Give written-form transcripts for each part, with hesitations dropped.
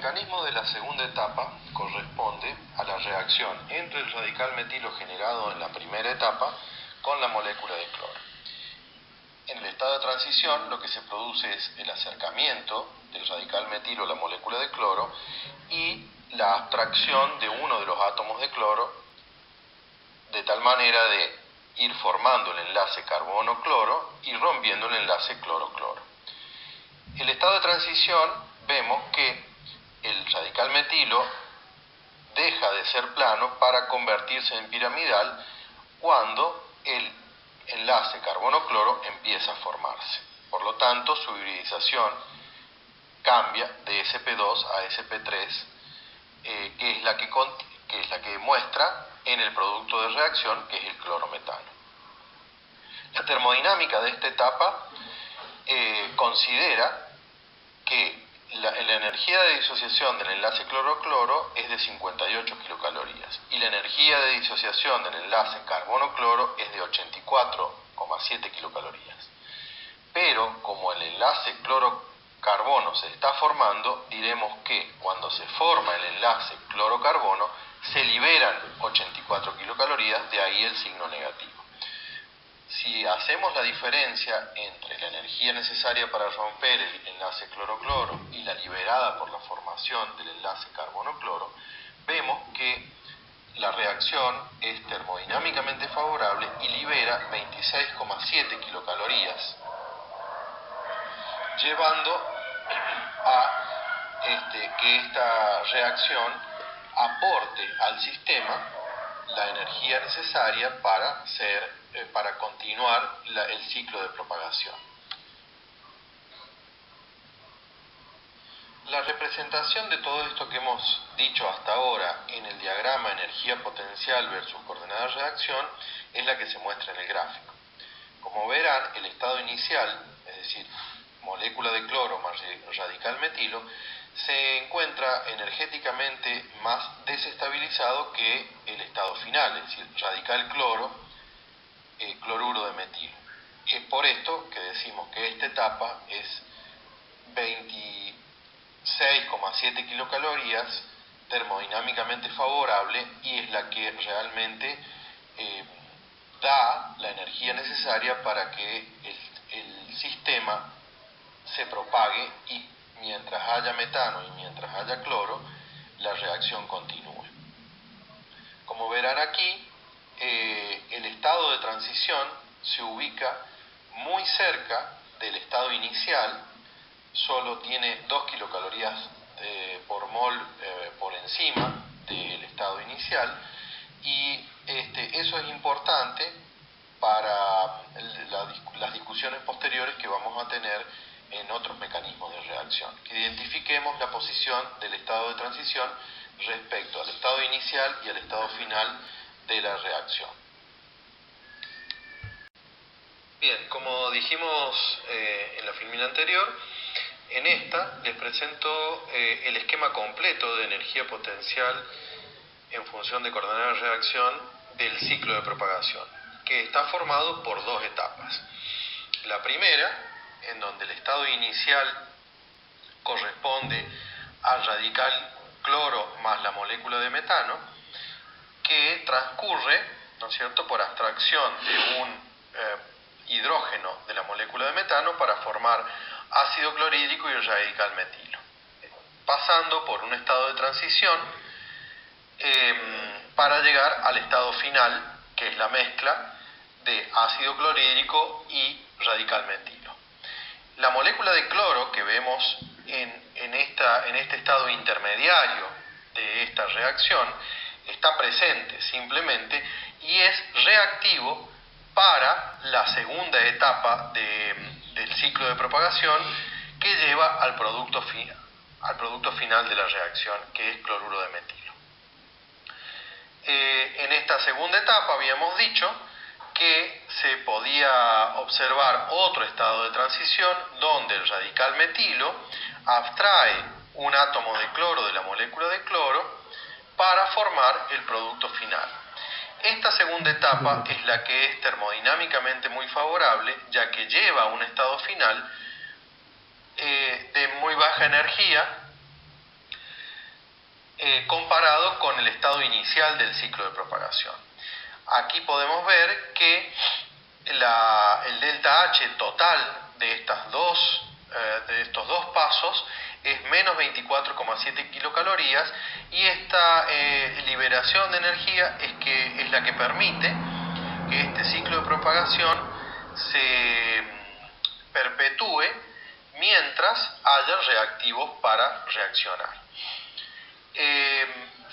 mecanismo de la segunda etapa corresponde a la reacción entre el radical metilo generado en la primera etapa con la molécula de cloro. En el estado de transición lo que se produce es el acercamiento del radical metilo a la molécula de cloro y la abstracción de uno de los átomos de cloro de tal manera de ir formando el enlace carbono-cloro y rompiendo el enlace cloro-cloro. El estado de transición vemos que el radical metilo deja de ser plano para convertirse en piramidal cuando el enlace carbono-cloro empieza a formarse. Por lo tanto, su hibridización cambia de sp2 a sp3, que es la que muestra en el producto de reacción, que es el clorometano. La termodinámica de esta etapa considera que la energía de disociación del enlace cloro-cloro es de 58 kilocalorías y la energía de disociación del enlace carbono-cloro es de 84,7 kilocalorías. Pero como el enlace cloro-carbono se está formando, diremos que cuando se forma el enlace cloro-carbono se liberan 84 kilocalorías, de ahí el signo negativo. Si hacemos la diferencia entre la energía necesaria para romper el enlace cloro-cloro y la liberada por la formación del enlace carbono-cloro, vemos que la reacción es termodinámicamente favorable y libera 26,7 kilocalorías, llevando a que esta reacción aporte al sistema la energía necesaria para continuar el ciclo de propagación. La representación de todo esto que hemos dicho hasta ahora en el diagrama energía potencial versus coordenada de reacción es la que se muestra en el gráfico. Como verán, el estado inicial, es decir, molécula de cloro más radical metilo, se encuentra energéticamente más desestabilizado que el estado final, es decir, radical cloro, cloruro de metilo. Es por esto que decimos que esta etapa es 26,7 kilocalorías, termodinámicamente favorable y es la que realmente da la energía necesaria para que el sistema se propague y mientras haya metano y mientras haya cloro, la reacción continúe. Como verán aquí, el estado de transición se ubica muy cerca del estado inicial, solo tiene 2 kilocalorías por mol por encima del estado inicial, y eso es importante para las discusiones posteriores que vamos a tener en otros mecanismos de reacción, que identifiquemos la posición del estado de transición respecto al estado inicial y al estado final de la reacción. Bien, como dijimos en la filmina anterior, en esta les presento el esquema completo de energía potencial en función de coordenada de reacción del ciclo de propagación, que está formado por dos etapas. La primera, en donde el estado inicial corresponde al radical cloro más la molécula de metano, que transcurre, ¿no es cierto?, por abstracción de un hidrógeno de la molécula de metano para formar ácido clorhídrico y el radical metilo, pasando por un estado de transición para llegar al estado final, que es la mezcla de ácido clorhídrico y radical metilo. La molécula de cloro que vemos en este estado intermediario de esta reacción está presente simplemente y es reactivo para la segunda etapa del ciclo de propagación que lleva al producto final de la reacción, que es cloruro de metilo. En esta segunda etapa habíamos dicho que se podía observar otro estado de transición donde el radical metilo abstrae un átomo de cloro de la molécula de cloro para formar el producto final. Esta segunda etapa es la que es termodinámicamente muy favorable, ya que lleva a un estado final de muy baja energía comparado con el estado inicial del ciclo de propagación. Aquí podemos ver que el delta H total de estos dos pasos es menos 24,7 kilocalorías, y esta liberación de energía es la que permite que este ciclo de propagación se perpetúe mientras haya reactivos para reaccionar.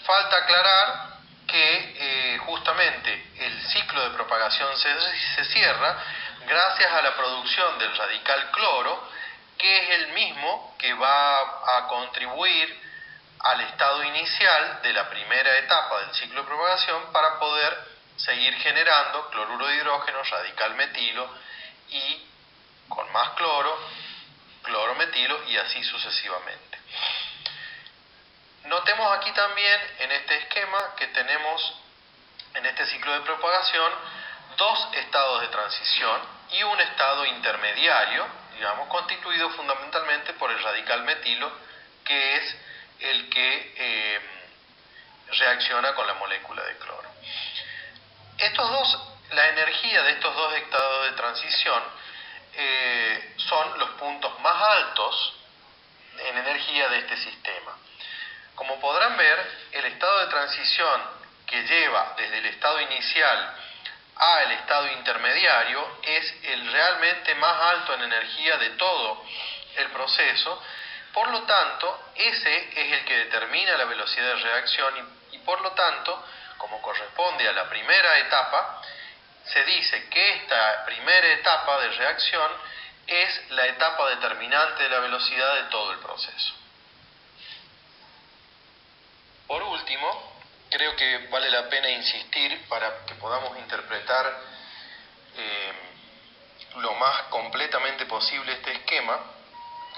Falta aclarar que justamente el ciclo de propagación se cierra gracias a la producción del radical cloro, que es el mismo que va a contribuir al estado inicial de la primera etapa del ciclo de propagación para poder seguir generando cloruro de hidrógeno, radical metilo, y con más cloro, clorometilo, y así sucesivamente. Notemos aquí también en este esquema que tenemos en este ciclo de propagación dos estados de transición y un estado intermediario, digamos, constituido fundamentalmente por el radical metilo, que es el que reacciona con la molécula de cloro. La energía de estos dos estados de transición son los puntos más altos en energía de este sistema. Como podrán ver, el estado de transición que lleva desde el estado inicial al estado intermediario es el realmente más alto en energía de todo el proceso. Por lo tanto, ese es el que determina la velocidad de reacción y por lo tanto, como corresponde a la primera etapa, se dice que esta primera etapa de reacción es la etapa determinante de la velocidad de todo el proceso. Por último, creo que vale la pena insistir para que podamos interpretar lo más completamente posible este esquema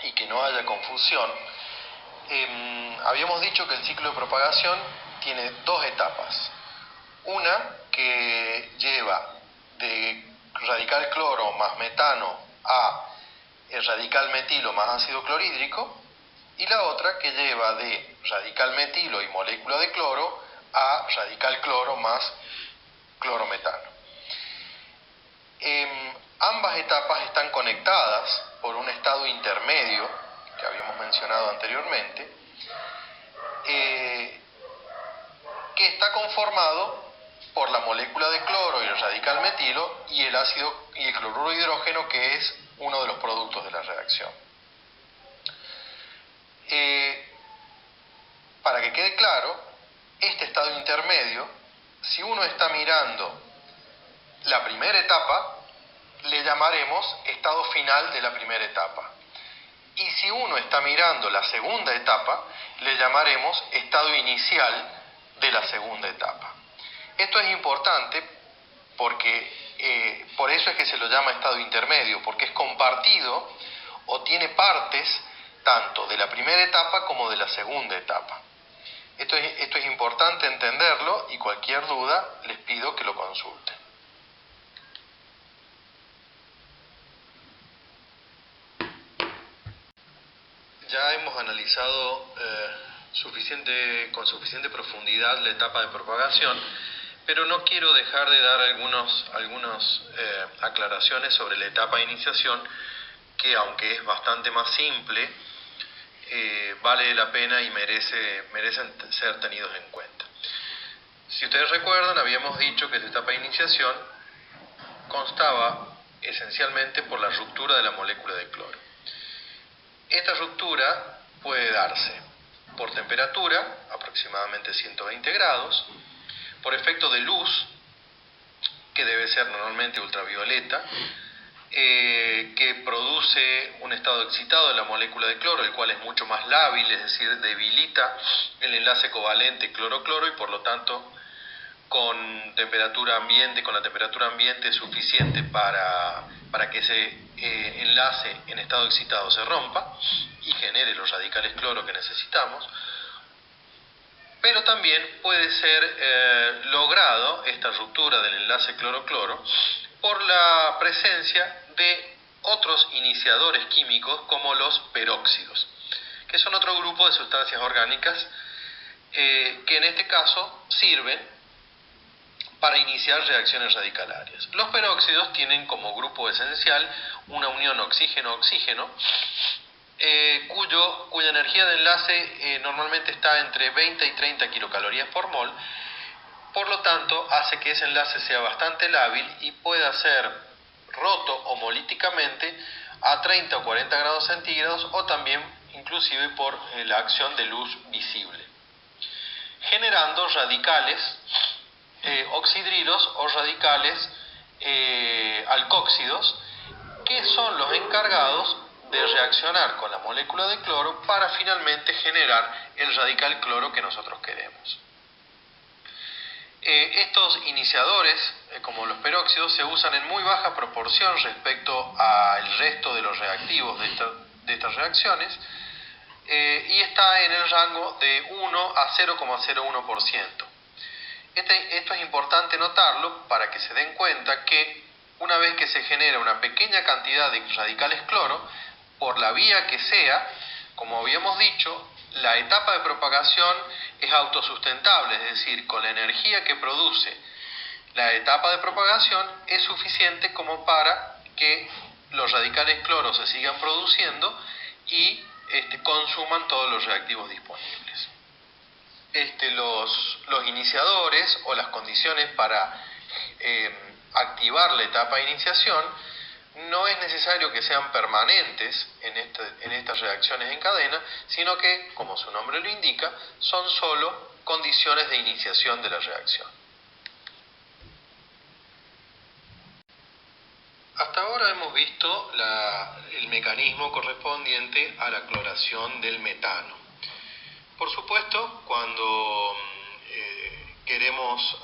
y que no haya confusión. Habíamos dicho que el ciclo de propagación tiene dos etapas. Una que lleva de radical cloro más metano a el radical metilo más ácido clorhídrico, y la otra que lleva de radical metilo y molécula de cloro a radical cloro más clorometano. Ambas etapas están conectadas por un estado intermedio que habíamos mencionado anteriormente, que está conformado por la molécula de cloro y el radical metilo y el ácido y el cloruro de hidrógeno, que es uno de los productos de la reacción. Para que quede claro, este estado intermedio, si uno está mirando la primera etapa, le llamaremos estado final de la primera etapa. Y si uno está mirando la segunda etapa, le llamaremos estado inicial de la segunda etapa. Esto es importante porque por eso es que se lo llama estado intermedio, porque es compartido o tiene partes tanto de la primera etapa como de la segunda etapa. Esto es importante entenderlo, y cualquier duda les pido que lo consulten. Ya hemos analizado con suficiente profundidad la etapa de propagación, pero no quiero dejar de dar algunas aclaraciones sobre la etapa de iniciación, que aunque es bastante más simple, vale la pena y merecen ser tenidos en cuenta. Si ustedes recuerdan, habíamos dicho que esta etapa de iniciación constaba esencialmente por la ruptura de la molécula de cloro. Esta ruptura puede darse por temperatura, aproximadamente 120 grados, por efecto de luz, que debe ser normalmente ultravioleta, que produce un estado excitado de la molécula de cloro, el cual es mucho más lábil, es decir, debilita el enlace covalente cloro-cloro, y por lo tanto con la temperatura ambiente suficiente para que ese enlace en estado excitado se rompa y genere los radicales cloro que necesitamos. Pero también puede ser logrado esta ruptura del enlace cloro-cloro por la presencia de otros iniciadores químicos como los peróxidos, que son otro grupo de sustancias orgánicas que en este caso sirven para iniciar reacciones radicalarias. Los peróxidos tienen como grupo esencial una unión oxígeno-oxígeno, cuya energía de enlace normalmente está entre 20 y 30 kilocalorías por mol. Por lo tanto, hace que ese enlace sea bastante lábil y pueda ser roto homolíticamente a 30 o 40 grados centígrados o también inclusive por la acción de luz visible, generando radicales oxidrilos o radicales alcóxidos, que son los encargados de reaccionar con la molécula de cloro para finalmente generar el radical cloro que nosotros queremos. Estos iniciadores, como los peróxidos, se usan en muy baja proporción respecto al resto de los reactivos de estas reacciones, y está en el rango de 1 a 0,01%. Esto es importante notarlo para que se den cuenta que una vez que se genera una pequeña cantidad de radicales cloro, por la vía que sea, como habíamos dicho, la etapa de propagación es autosustentable, es decir, con la energía que produce la etapa de propagación es suficiente como para que los radicales cloro se sigan produciendo y consuman todos los reactivos disponibles. Los iniciadores o las condiciones para activar la etapa de iniciación no es necesario que sean permanentes en estas reacciones en cadena, sino que, como su nombre lo indica, son solo condiciones de iniciación de la reacción. Hasta ahora hemos visto el mecanismo correspondiente a la cloración del metano. Por supuesto, cuando queremos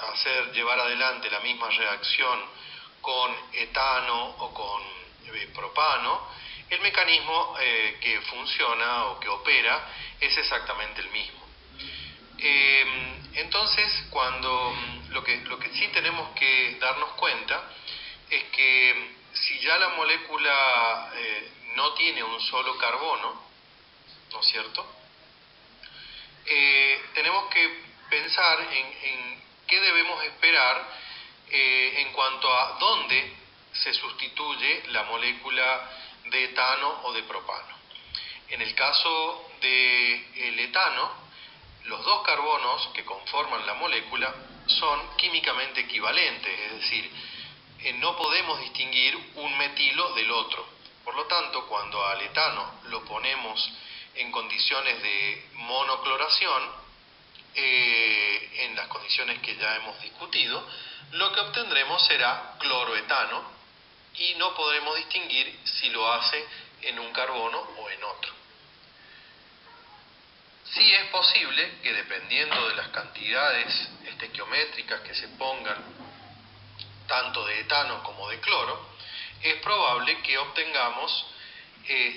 llevar adelante la misma reacción con etano o con propano, el mecanismo que funciona o que opera es exactamente el mismo. Entonces, lo que sí tenemos que darnos cuenta es que si ya la molécula no tiene un solo carbono, ¿no es cierto?, tenemos que pensar en qué debemos esperar en cuanto a dónde se sustituye la molécula de etano o de propano. En el caso del etano, los dos carbonos que conforman la molécula son químicamente equivalentes, es decir, no podemos distinguir un metilo del otro. Por lo tanto, cuando al etano lo ponemos en condiciones de monocloración, en las condiciones que ya hemos discutido, lo que obtendremos será cloroetano y no podremos distinguir si lo hace en un carbono o en otro. Sí es posible que, dependiendo de las cantidades estequiométricas que se pongan tanto de etano como de cloro, es probable que obtengamos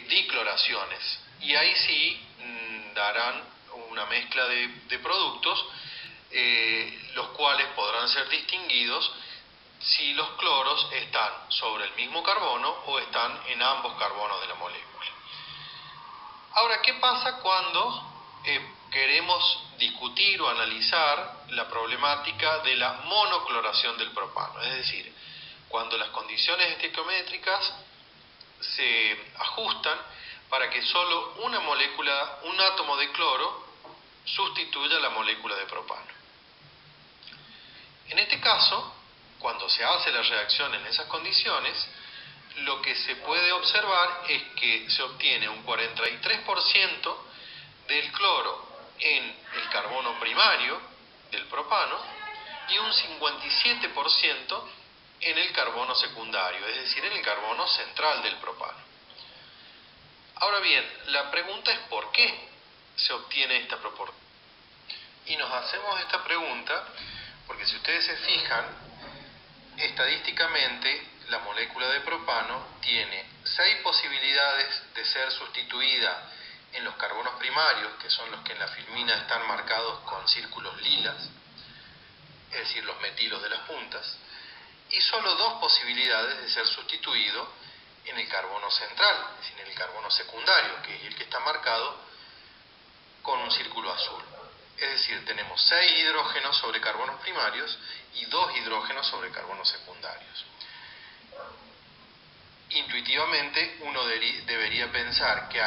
dicloraciones, y ahí sí darán una mezcla de productos, los cuales podrán ser distinguidos si los cloros están sobre el mismo carbono o están en ambos carbonos de la molécula. Ahora, ¿qué pasa cuando queremos discutir o analizar la problemática de la monocloración del propano? Es decir, cuando las condiciones estequiométricas se ajustan para que solo un átomo de cloro sustituya la molécula de propano. En este caso, cuando se hace la reacción en esas condiciones, lo que se puede observar es que se obtiene un 43% del cloro en el carbono primario del propano y un 57% en el carbono secundario, es decir, en el carbono central del propano. Ahora bien, la pregunta es ¿por qué se obtiene esta proporción? Y nos hacemos esta pregunta porque, si ustedes se fijan, estadísticamente la molécula de propano tiene 6 posibilidades de ser sustituida en los carbonos primarios, que son los que en la filmina están marcados con círculos lilas, es decir, los metilos de las puntas, y solo 2 posibilidades de ser sustituido en el carbono central, es decir, en el carbono secundario, que es el que está marcado con un círculo azul. Es decir, tenemos 6 hidrógenos sobre carbonos primarios y 2 hidrógenos sobre carbonos secundarios. Intuitivamente uno debería pensar que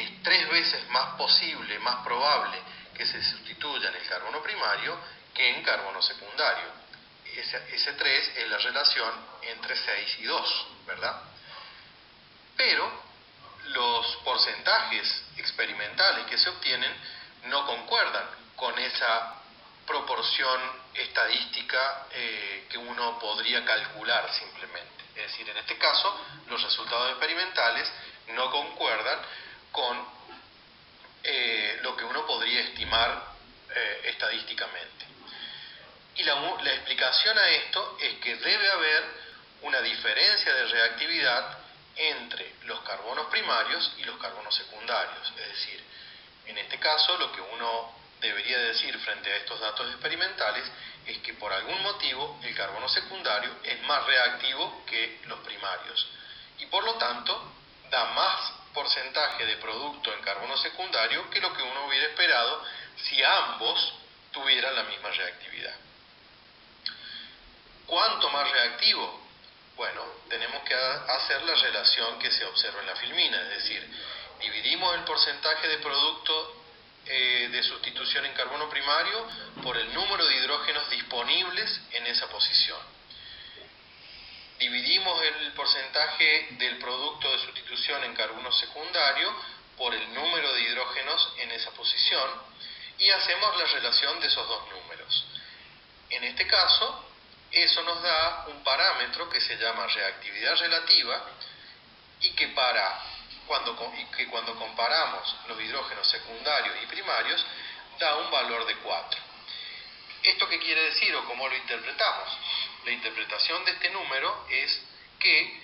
es 3 veces más posible, más probable que se sustituya en el carbono primario que en carbono secundario. Ese 3 es la relación entre 6 y 2, ¿verdad? Pero los porcentajes experimentales que se obtienen no concuerdan con esa proporción estadística que uno podría calcular simplemente. Es decir, en este caso, los resultados experimentales no concuerdan con lo que uno podría estimar estadísticamente. Y la explicación a esto es que debe haber una diferencia de reactividad entre los carbonos primarios y los carbonos secundarios. Es decir, en este caso lo que uno debería decir frente a estos datos experimentales es que por algún motivo el carbono secundario es más reactivo que los primarios y por lo tanto da más porcentaje de producto en carbono secundario que lo que uno hubiera esperado si ambos tuvieran la misma reactividad. ¿Cuánto más reactivo? Bueno, tenemos que hacer la relación que se observa en la filmina, es decir, dividimos el porcentaje de producto de sustitución en carbono primario por el número de hidrógenos disponibles en esa posición. Dividimos el porcentaje del producto de sustitución en carbono secundario por el número de hidrógenos en esa posición y hacemos la relación de esos dos números. En este caso, eso nos da un parámetro que se llama reactividad relativa y que cuando comparamos los hidrógenos secundarios y primarios da un valor de 4. ¿Esto qué quiere decir o cómo lo interpretamos? La interpretación de este número es que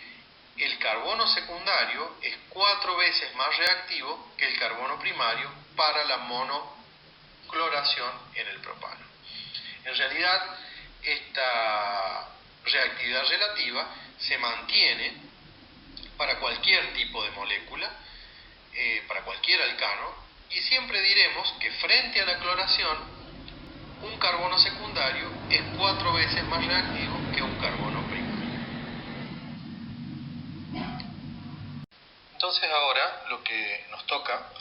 el carbono secundario es 4 veces más reactivo que el carbono primario para la monocloración en el propano. En realidad, esta reactividad relativa se mantiene para cualquier tipo de molécula, para cualquier alcano, y siempre diremos que frente a la cloración, un carbono secundario es 4 veces más reactivo que un carbono primario. Entonces ahora lo que nos toca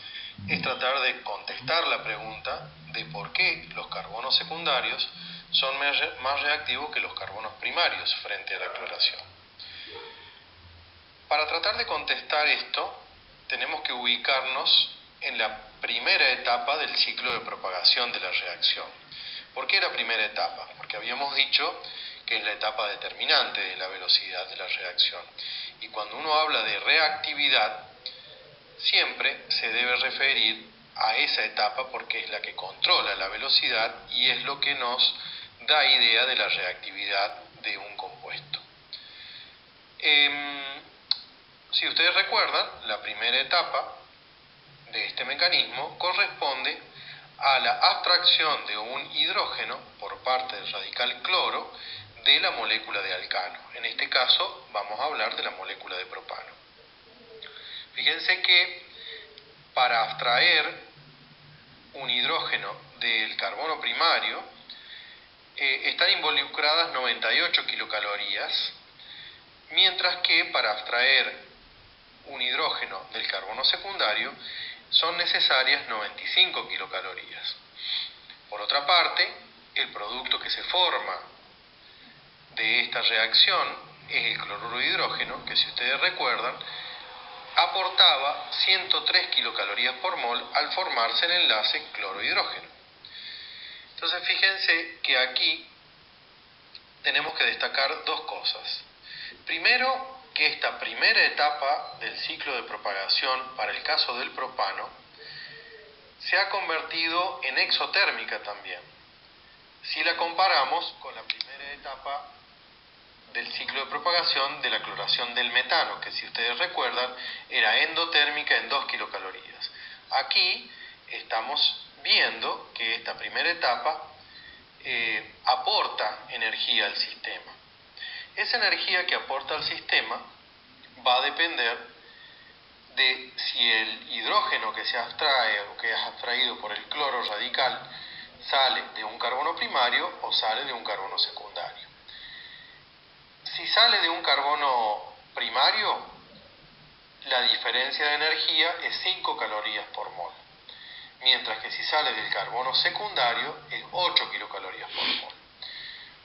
es tratar de contestar la pregunta de por qué los carbonos secundarios son más reactivos que los carbonos primarios frente a la cloración. Para tratar de contestar esto, tenemos que ubicarnos en la primera etapa del ciclo de propagación de la reacción. ¿Por qué la primera etapa? Porque habíamos dicho que es la etapa determinante de la velocidad de la reacción. Y cuando uno habla de reactividad, siempre se debe referir a esa etapa porque es la que controla la velocidad y es lo que nos da idea de la reactividad de un compuesto. Si ustedes recuerdan, la primera etapa de este mecanismo corresponde a la abstracción de un hidrógeno por parte del radical cloro de la molécula de alcano. En este caso vamos a hablar de la molécula de propano. Fíjense que para abstraer un hidrógeno del carbono primario están involucradas 98 kilocalorías, mientras que para abstraer un hidrógeno del carbono secundario son necesarias 95 kilocalorías. Por otra parte, el producto que se forma de esta reacción es el cloruro de hidrógeno, que si ustedes recuerdan, aportaba 103 kilocalorías por mol al formarse el enlace cloro-hidrógeno. Entonces fíjense que aquí tenemos que destacar dos cosas. Primero, que esta primera etapa del ciclo de propagación para el caso del propano se ha convertido en exotérmica también, si la comparamos con la primera etapa del ciclo de propagación de la cloración del metano, que si ustedes recuerdan era endotérmica en 2 kilocalorías. Aquí estamos viendo que esta primera etapa aporta energía al sistema. Esa energía que aporta al sistema va a depender de si el hidrógeno que se abstrae o que es abstraído por el cloro radical sale de un carbono primario o sale de un carbono secundario. Si sale de un carbono primario, la diferencia de energía es 5 calorías por mol, mientras que si sale del carbono secundario es 8 kilocalorías por mol.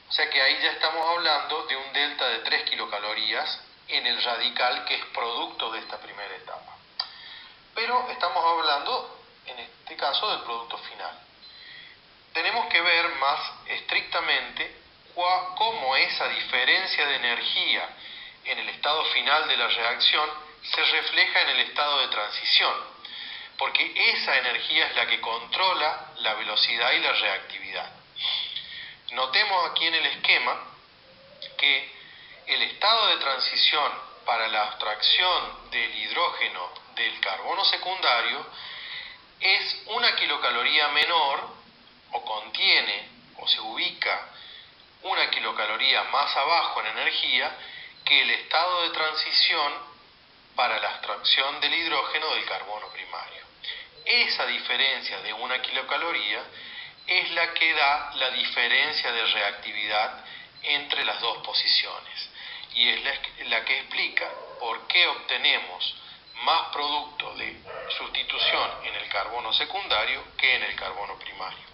O sea que ahí ya estamos hablando de un delta de 3 kilocalorías en el radical que es producto de esta primera etapa. Pero estamos hablando, en este caso, del producto final. Tenemos que ver más estrictamente cómo esa diferencia de energía en el estado final de la reacción se refleja en el estado de transición, porque esa energía es la que controla la velocidad y la reactividad. Notemos aquí en el esquema que el estado de transición para la abstracción del hidrógeno del carbono secundario es 1 kilocaloría menor, o contiene o se ubica 1 kilocaloría más abajo en energía que el estado de transición para la abstracción del hidrógeno del carbono primario. Esa diferencia de 1 kilocaloría es la que da la diferencia de reactividad entre las dos posiciones y es la que explica por qué obtenemos más producto de sustitución en el carbono secundario que en el carbono primario.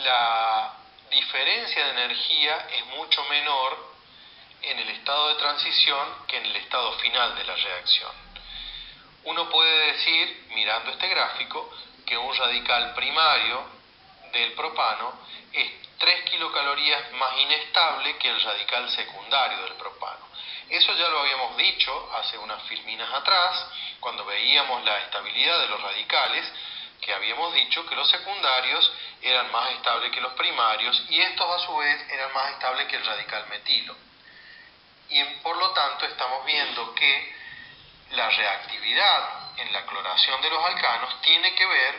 La diferencia de energía es mucho menor en el estado de transición que en el estado final de la reacción. Uno puede decir, mirando este gráfico, que un radical primario del propano es 3 kilocalorías más inestable que el radical secundario del propano. Eso ya lo habíamos dicho hace unas filminas atrás, cuando veíamos la estabilidad de los radicales, que habíamos dicho que los secundarios eran más estables que los primarios y estos a su vez eran más estables que el radical metilo. Y por lo tanto estamos viendo que la reactividad en la cloración de los alcanos tiene que ver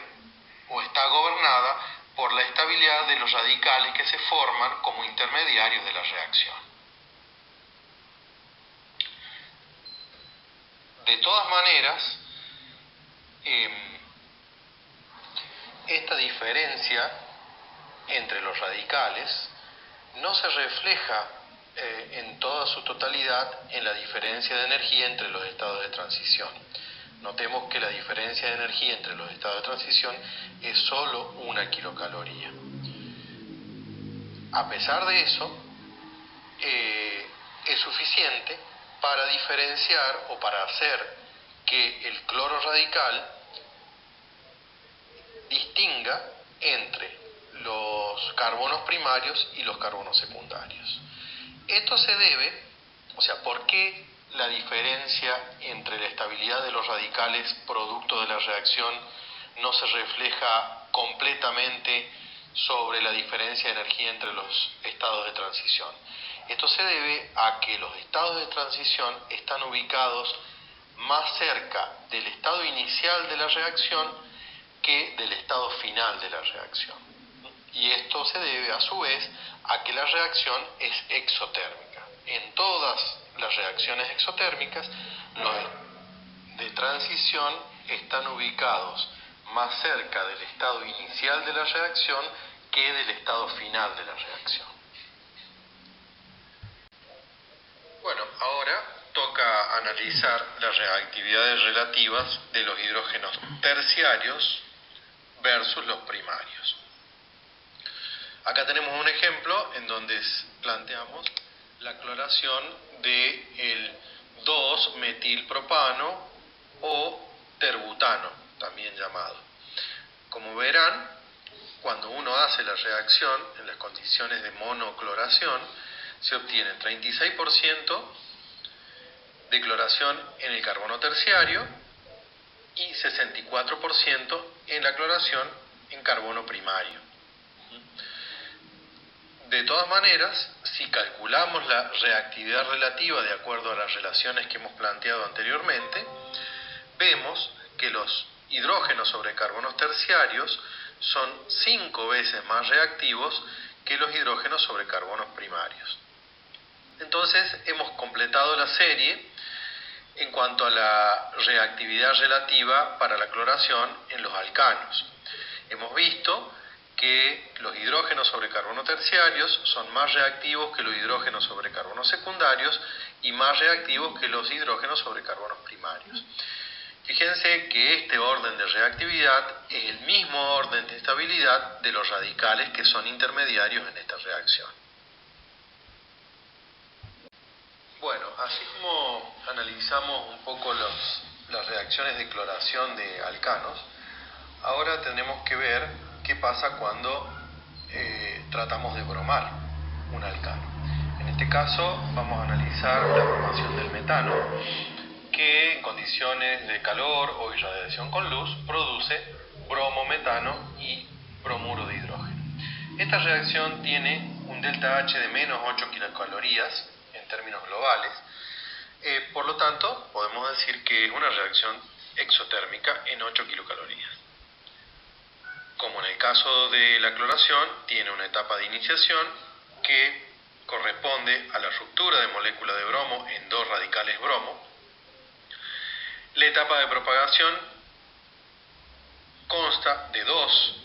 o está gobernada por la estabilidad de los radicales que se forman como intermediarios de la reacción. De todas maneras, esta diferencia entre los radicales no se refleja en toda su totalidad en la diferencia de energía entre los estados de transición. Notemos que la diferencia de energía entre los estados de transición es solo 1 kilocaloría. A pesar de eso, es suficiente para diferenciar o para hacer que el cloro radical distinga entre los carbonos primarios y los carbonos secundarios. Esto se debe, ¿por qué la diferencia entre la estabilidad de los radicales producto de la reacción no se refleja completamente sobre la diferencia de energía entre los estados de transición? Esto se debe a que los estados de transición están ubicados más cerca del estado inicial de la reacción que del estado final de la reacción. Y esto se debe a su vez a que la reacción es exotérmica. En todas las reacciones exotérmicas, los de transición están ubicados más cerca del estado inicial de la reacción que del estado final de la reacción. Bueno, ahora toca analizar las reactividades relativas de los hidrógenos terciarios versus los primarios. Acá tenemos un ejemplo en donde planteamos la cloración del 2-metilpropano o terbutano, también llamado. Como verán, cuando uno hace la reacción en las condiciones de monocloración, se obtiene 36% de cloración en el carbono terciario y 64% en la cloración en carbono primario. De todas maneras, si calculamos la reactividad relativa de acuerdo a las relaciones que hemos planteado anteriormente, vemos que los hidrógenos sobre carbonos terciarios son 5 veces más reactivos que los hidrógenos sobre carbonos primarios. Entonces hemos completado la serie en cuanto a la reactividad relativa para la cloración en los alcanos. Hemos visto que los hidrógenos sobre carbono terciarios son más reactivos que los hidrógenos sobre carbonos secundarios y más reactivos que los hidrógenos sobre carbonos primarios. Fíjense que este orden de reactividad es el mismo orden de estabilidad de los radicales que son intermediarios en esta reacción. Bueno, así como analizamos un poco las reacciones de cloración de alcanos, ahora tenemos que ver qué pasa cuando tratamos de bromar un alcano. En este caso vamos a analizar la bromación del metano, que en condiciones de calor o irradiación con luz produce bromometano y bromuro de hidrógeno. Esta reacción tiene un delta H de menos 8 kilocalorías en términos globales, por lo tanto podemos decir que es una reacción exotérmica en 8 kilocalorías. Como en el caso de la cloración, tiene una etapa de iniciación que corresponde a la ruptura de molécula de bromo en dos radicales bromo. La etapa de propagación consta de dos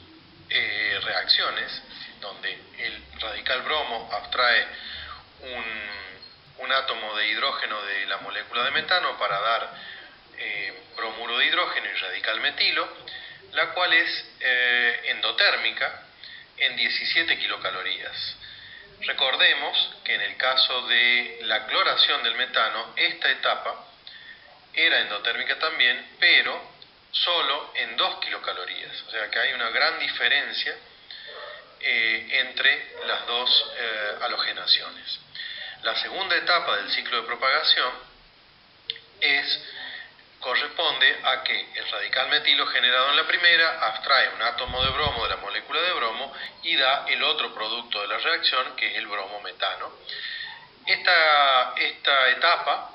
reacciones, donde el radical bromo abstrae un átomo de hidrógeno de la molécula de metano para dar bromuro de hidrógeno y radical metilo, la cual es endotérmica en 17 kilocalorías. Recordemos que en el caso de la cloración del metano, esta etapa era endotérmica también, pero solo en 2 kilocalorías. O sea que hay una gran diferencia entre las dos halogenaciones. La segunda etapa del ciclo de propagación corresponde a que el radical metilo generado en la primera abstrae un átomo de bromo de la molécula de bromo y da el otro producto de la reacción, que es el bromometano. Esta etapa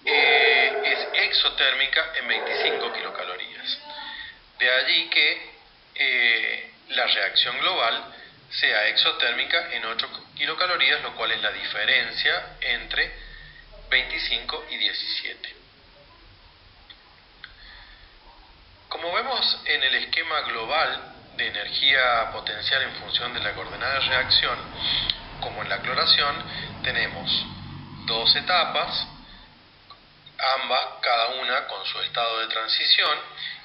es exotérmica en 25 kilocalorías. De allí que la reacción global sea exotérmica en 8 kilocalorías, lo cual es la diferencia entre 25 y 17. Como vemos en el esquema global de energía potencial en función de la coordenada de reacción, como en la cloración, tenemos dos etapas, ambas cada una con su estado de transición,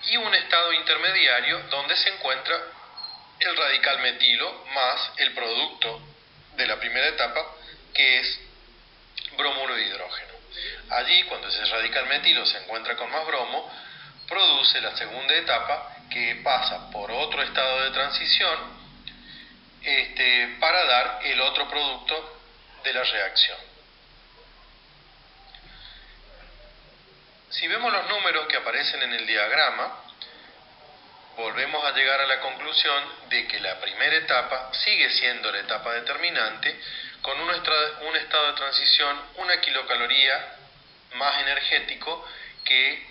y un estado intermediario donde se encuentra el radical metilo más el producto de la primera etapa, que es bromuro de hidrógeno. Allí, cuando ese radical metilo se encuentra con más bromo, produce la segunda etapa, que pasa por otro estado de transición para dar el otro producto de la reacción. Si vemos los números que aparecen en el diagrama, volvemos a llegar a la conclusión de que la primera etapa sigue siendo la etapa determinante, con un estado de transición 1 kilocaloría más energético que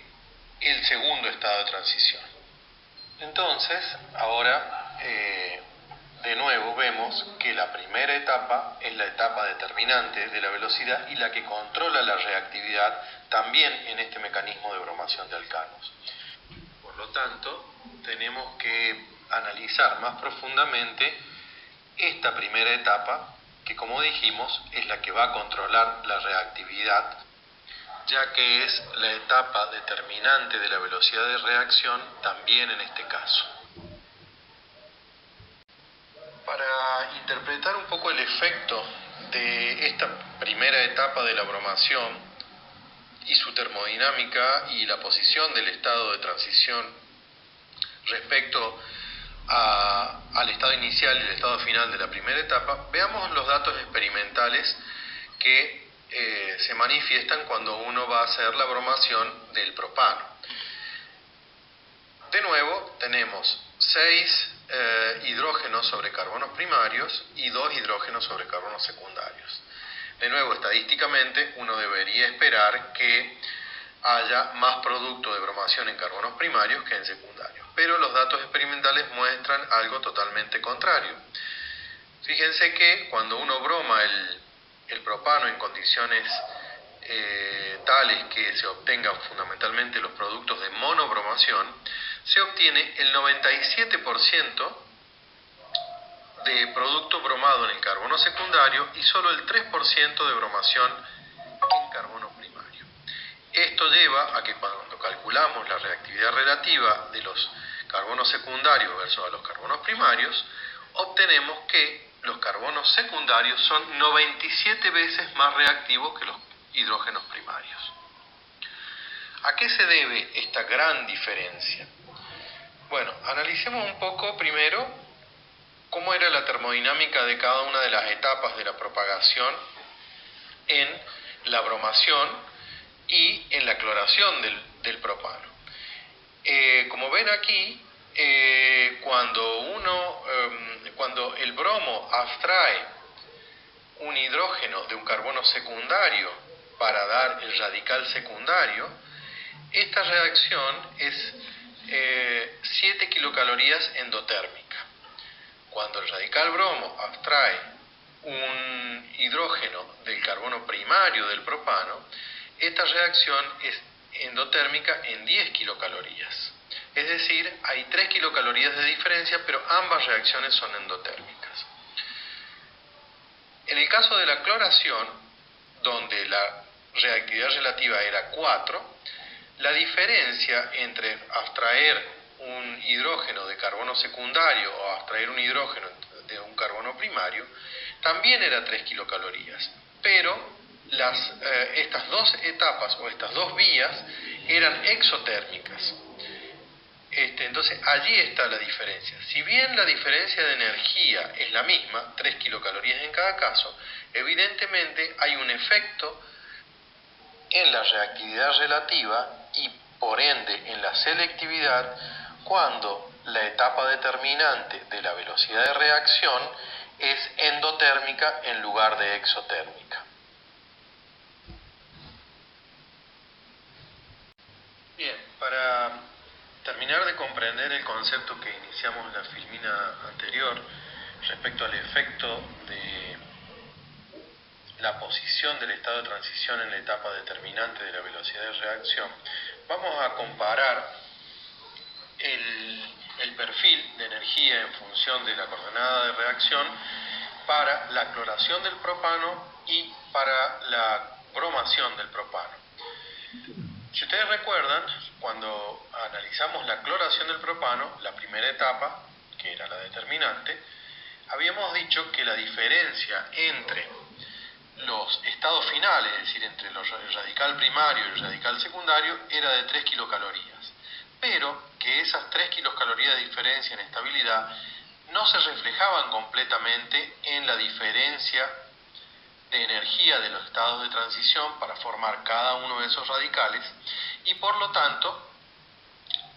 el segundo estado de transición. Entonces, ahora de nuevo vemos que la primera etapa es la etapa determinante de la velocidad y la que controla la reactividad también en este mecanismo de bromación de alcanos. Por lo tanto, tenemos que analizar más profundamente esta primera etapa, que como dijimos es la que va a controlar la reactividad, ya que es la etapa determinante de la velocidad de reacción también en este caso. Para interpretar un poco el efecto de esta primera etapa de la bromación y su termodinámica y la posición del estado de transición respecto al estado inicial y el estado final de la primera etapa, veamos los datos experimentales que se manifiestan cuando uno va a hacer la bromación del propano. De nuevo, tenemos 6 hidrógenos sobre carbonos primarios y 2 hidrógenos sobre carbonos secundarios. De nuevo, estadísticamente, uno debería esperar que haya más producto de bromación en carbonos primarios que en secundarios, pero los datos experimentales muestran algo totalmente contrario. Fíjense que cuando uno broma el propano en condiciones tales que se obtengan fundamentalmente los productos de monobromación, se obtiene el 97% de producto bromado en el carbono secundario y solo el 3% de bromación en carbono primario. Esto lleva a que cuando calculamos la reactividad relativa de los carbonos secundarios versus a los carbonos primarios, obtenemos que los carbonos secundarios son 97 veces más reactivos que los hidrógenos primarios. ¿A qué se debe esta gran diferencia? Bueno, analicemos un poco primero cómo era la termodinámica de cada una de las etapas de la propagación en la bromación y en la cloración del propano. Como ven aquí, cuando el bromo abstrae un hidrógeno de un carbono secundario para dar el radical secundario, esta reacción es 7 kilocalorías endotérmica. Cuando el radical bromo abstrae un hidrógeno del carbono primario del propano, esta reacción es endotérmica en 10 kilocalorías. Es decir, hay 3 kilocalorías de diferencia, pero ambas reacciones son endotérmicas. En el caso de la cloración, donde la reactividad relativa era 4, la diferencia entre abstraer un hidrógeno de carbono secundario o abstraer un hidrógeno de un carbono primario también era 3 kilocalorías, pero estas dos etapas o estas dos vías eran exotérmicas. Entonces allí está la diferencia. Si bien la diferencia de energía es la misma, 3 kilocalorías en cada caso, evidentemente hay un efecto en la reactividad relativa y por ende en la selectividad cuando la etapa determinante de la velocidad de reacción es endotérmica en lugar de exotérmica. Bien, para terminar de comprender el concepto que iniciamos en la filmina anterior respecto al efecto de la posición del estado de transición en la etapa determinante de la velocidad de reacción, vamos a comparar el perfil de energía en función de la coordenada de reacción para la cloración del propano y para la bromación del propano. Si ustedes recuerdan, cuando analizamos la cloración del propano, la primera etapa, que era la determinante, habíamos dicho que la diferencia entre los estados finales, es decir, entre el radical primario y el radical secundario, era de 3 kilocalorías. Pero que esas 3 kilocalorías de diferencia en estabilidad no se reflejaban completamente en la diferencia de energía de los estados de transición para formar cada uno de esos radicales y por lo tanto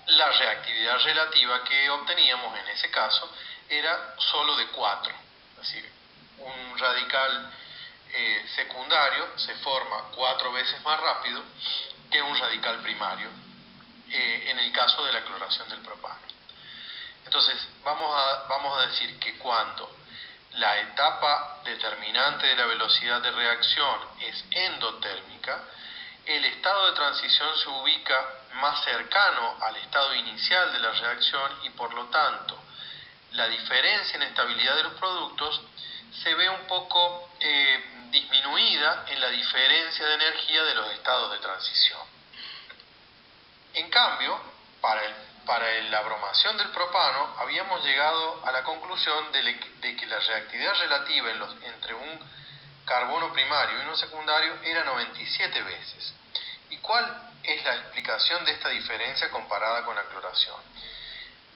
la reactividad relativa que obteníamos en ese caso era solo de 4, es decir, un radical secundario se forma 4 veces más rápido que un radical primario en el caso de la cloración del propano. Entonces vamos a decir que cuando la etapa determinante de la velocidad de reacción es endotérmica, el estado de transición se ubica más cercano al estado inicial de la reacción y por lo tanto la diferencia en estabilidad de los productos se ve un poco disminuida en la diferencia de energía de los estados de transición. En cambio, para la bromación del propano habíamos llegado a la conclusión de que la reactividad relativa entre un carbono primario y uno secundario era 97 veces. ¿Y cuál es la explicación de esta diferencia comparada con la cloración?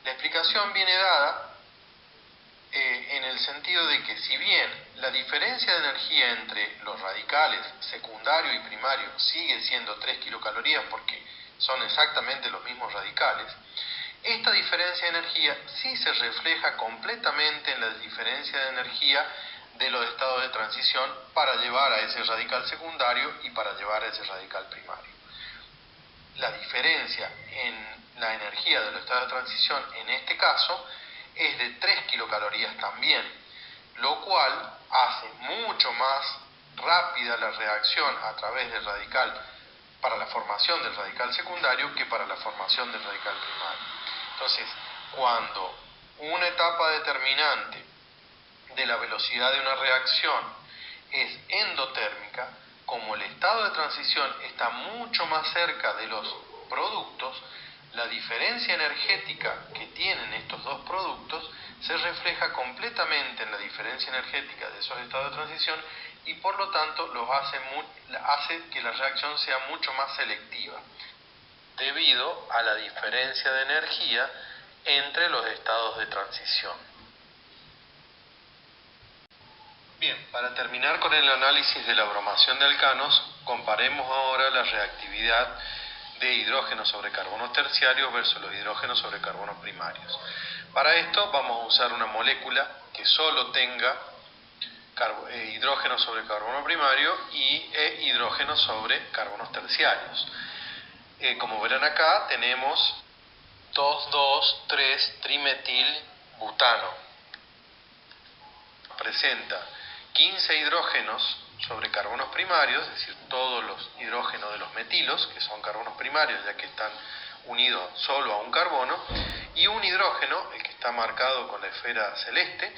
La explicación viene dada en el sentido de que si bien la diferencia de energía entre los radicales secundario y primario sigue siendo 3 kilocalorías porque son exactamente los mismos radicales, esta diferencia de energía sí se refleja completamente en la diferencia de energía de los estados de transición para llevar a ese radical secundario y para llevar a ese radical primario. La diferencia en la energía de los estados de transición en este caso es de 3 kilocalorías también, lo cual hace mucho más rápida la reacción a través del radical para la formación del radical secundario que para la formación del radical primario. Entonces, cuando una etapa determinante de la velocidad de una reacción es endotérmica, como el estado de transición está mucho más cerca de los productos, la diferencia energética que tienen estos dos productos se refleja completamente en la diferencia energética de esos estados de transición y por lo tanto hace que la reacción sea mucho más selectiva, debido a la diferencia de energía entre los estados de transición. Bien, para terminar con el análisis de la bromación de alcanos, comparemos ahora la reactividad de hidrógenos sobre carbonos terciarios versus los hidrógenos sobre carbonos primarios. Para esto vamos a usar una molécula que solo tenga hidrógeno sobre carbono primario y hidrógeno sobre carbonos terciarios. Como verán acá tenemos 2,2,3-trimetilbutano. Presenta 15 hidrógenos sobre carbonos primarios, es decir, todos los hidrógenos de los metilos, que son carbonos primarios ya que están unidos solo a un carbono, y un hidrógeno, el que está marcado con la esfera celeste,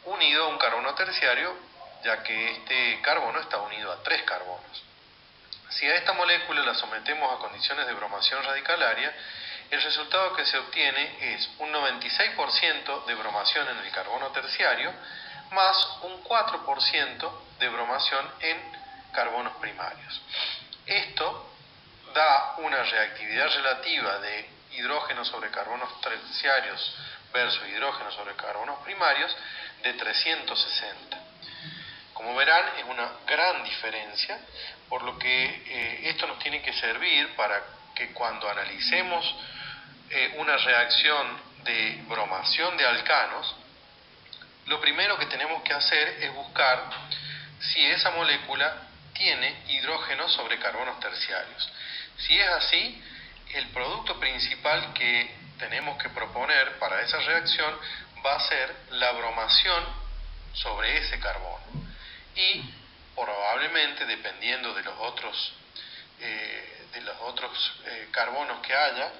unido a un carbono terciario, ya que este carbono está unido a 3 carbonos. Si a esta molécula la sometemos a condiciones de bromación radicalaria, el resultado que se obtiene es un 96% de bromación en el carbono terciario, más un 4% de bromación en carbonos primarios. Esto da una reactividad relativa de hidrógeno sobre carbonos terciarios versus hidrógeno sobre carbonos primarios de 360. Como verán, es una gran diferencia, por lo que esto nos tiene que servir para que cuando analicemos una reacción de bromación de alcanos, lo primero que tenemos que hacer es buscar si esa molécula tiene hidrógeno sobre carbonos terciarios. Si es así, el producto principal que tenemos que proponer para esa reacción va a ser la bromación sobre ese carbono. Y probablemente, dependiendo de los otros carbonos que haya,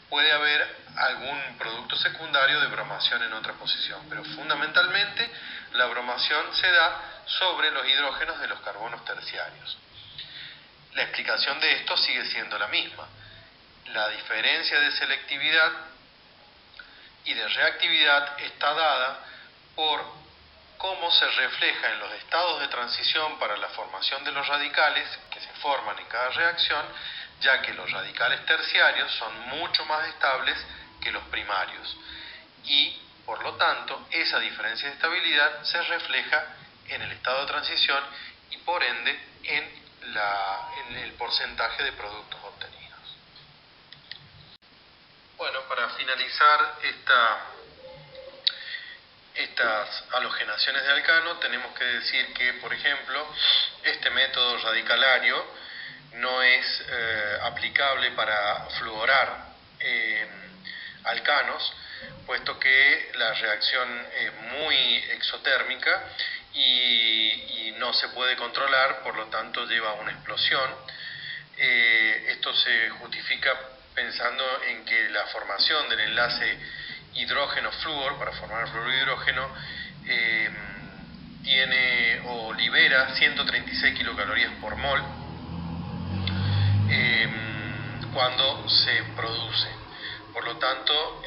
puede haber algún producto secundario de bromación en otra posición, pero fundamentalmente la bromación se da sobre los hidrógenos de los carbonos terciarios. La explicación de esto sigue siendo la misma. La diferencia de selectividad y de reactividad está dada por cómo se refleja en los estados de transición para la formación de los radicales que se forman en cada reacción, ya que los radicales terciarios son mucho más estables que los primarios y, por lo tanto, esa diferencia de estabilidad se refleja en el estado de transición y, por ende, en el porcentaje de productos obtenidos. Bueno, para finalizar estas halogenaciones de alcano, tenemos que decir que, por ejemplo, este método radicalario no es aplicable para fluorar alcanos, puesto que la reacción es muy exotérmica y no se puede controlar, por lo tanto lleva a una explosión. Esto se justifica pensando en que la formación del enlace hidrógeno-flúor para formar el fluorohidrógeno tiene o libera 136 kilocalorías por mol cuando se produce. Por lo tanto,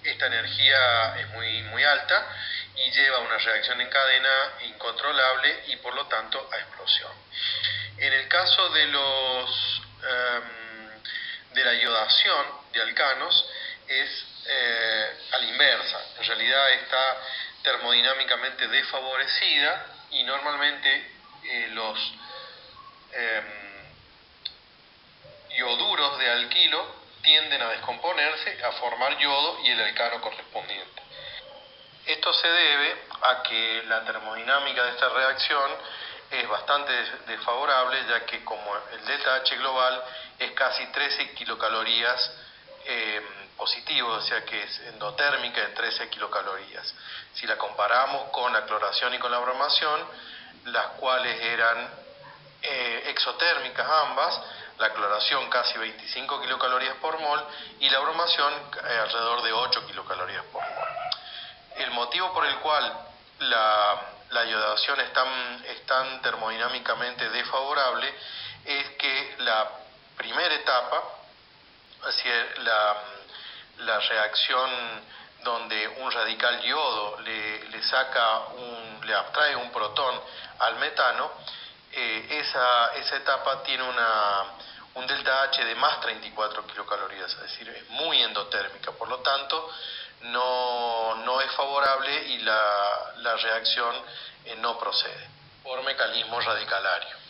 esta energía es muy alta y lleva a una reacción en cadena incontrolable y por lo tanto a explosión. En el caso de la iodación de alcanos es a la inversa. En realidad está termodinámicamente desfavorecida y normalmente los ioduros de alquilo tienden a descomponerse, a formar yodo y el alcano correspondiente. Esto se debe a que la termodinámica de esta reacción es bastante desfavorable, ya que como el delta H global es casi 13 kilocalorías positivo, o sea que es endotérmica de 13 kilocalorías. Si la comparamos con la cloración y con la bromación, las cuales eran exotérmicas ambas, la cloración casi 25 kilocalorías por mol y la bromación alrededor de 8 kilocalorías por mol. El motivo por el cual la iodación es tan termodinámicamente desfavorable es que la primera etapa, así la reacción donde un radical yodo le abstrae un protón al metano, esa etapa tiene un delta H de más 34 kilocalorías, es decir, es muy endotérmica, por lo tanto no es favorable y la reacción no procede por mecanismo radicalario.